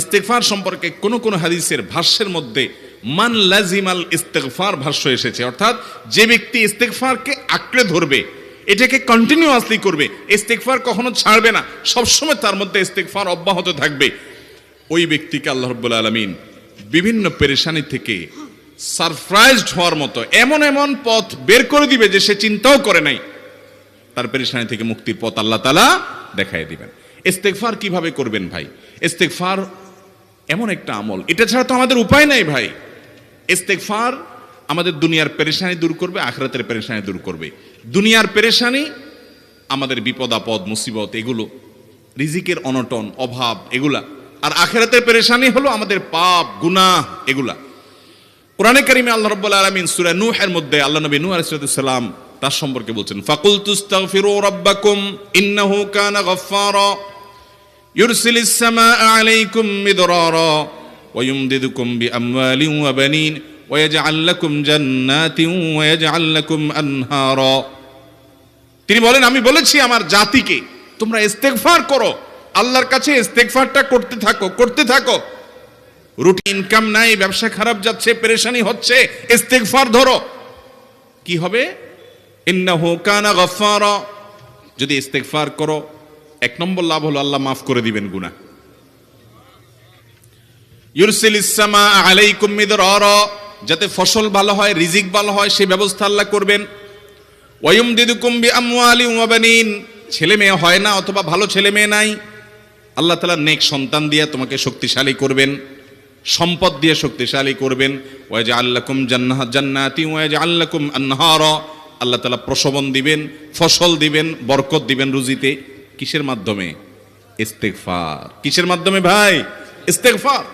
ইস্তেগফার সম্পর্কে কোন কোন হাদিসের ভাষ্যের মধ্যে মান লাজিমাল ইস্তেগফার ভাষ্য এসেছে, অর্থাৎ যে ব্যক্তি ইস্তেগফারকে আঁকড়ে ধরবে, এটাকে কন্টিনিউয়াসলি করবে, ইস্তেগফার কখনো ছাড়বে না, সবসময় তার মধ্যে ইস্তেগফার অব্যাহত থাকবে, ওই ব্যক্তিকে আল্লাহ রাব্বুল আলামিন বিভিন্ন পেরেশানি থেকে সারপ্রাইজড হওয়ার মতো এমন এমন পথ বের করে দিবে যে সে চিন্তাও করে নাই, তার পেরেশানি থেকে মুক্তির পথ আল্লাহ তাআলা দেখায় দিবেন। ইস্তেগফার কিভাবে করবেন ভাই? ইস্তেগফার এমন একটা আমল, এটা ছাড়া তো আমাদের উপায় নাই ভাই। ইস্তেগফার আমাদের দুনিয়ার পেরেশানি দূর করবে, আখিরাতের পেরেশানি দূর করবে। দুনিয়ার পেরেশানি আমাদের বিপদ আপদ মুসিবত, এগুলো রিজিকের অনটন অভাব এগুলা, আর আখিরাতের পেরেশানি হলো আমাদের পাপ গুনাহ এগুলা। কোরআনে কারিমে আল্লাহ রাব্বুল আলামিন সূরা নূহের মধ্যে আল্লাহ নবী নূহ আলাইহিস সালাম তার সম্পর্কে বলছেন, ফাকুলতু ইস্তাগফিরু রাব্বাকুম ইন্নাহু কানা গাফফারা ইউরসিলিস সামাআ আলাইকুম মিদরারা ওয়া ইউমদিদুকুম বিআমওয়ালিন ওয়া বানিন ওয়া ইয়াজআল লাকুম জান্নাতিন ওয়া ইয়াজআল লাকুম আনহারা। তিনি বলেন, আমি বলেছি আমার জাতিকে তোমরা ইস্তেগফার করো, আল্লাহর কাছে ইস্তেগফারটা করতে থাকো। রুটি ইনকাম নাই, ব্যবসা খারাপ যাচ্ছে, পেরেশানি হচ্ছে, ইস্তেগফার ধরো, কি হবে? ইন্নাহু কানা গাফফারা। যদি ইস্তেগফার করো, এক নম্বর লাভ হলো আল্লাহ মাফ করে দিবেন গুনাহ। ইউরসিলিস সামাআ আলাইকুম মিদরারা, যাতে ফসল ভালো হয়, রিজিক ভালো হয়, সেই ব্যবস্থা আল্লাহ করবেন। ওয়া ইউমদিদুকুম বিআমওয়ালিন ওয়া বানিন, ছেলে মেয়ে হয় না অথবা ভালো ছেলে মেয়ে নাই, আল্লাহ তাআলা নেক সন্তান দিয়ে তোমাকে শক্তিশালী করবেন, সম্পদ দিয়ে শক্তিশালী করবেন। ওয়া ইয়াজআল লাকুম জান্নাতি ওয়া ইয়াজআল লাকুম আনহারা, আল্লাহ তাআলা প্রসবন দিবেন, ফসল দিবেন, বরকত দিবেন রুজিতে। কিসের মাধ্যমে? ইস্তেগফার। কিসের মাধ্যমে ভাই? ইস্তেগফার।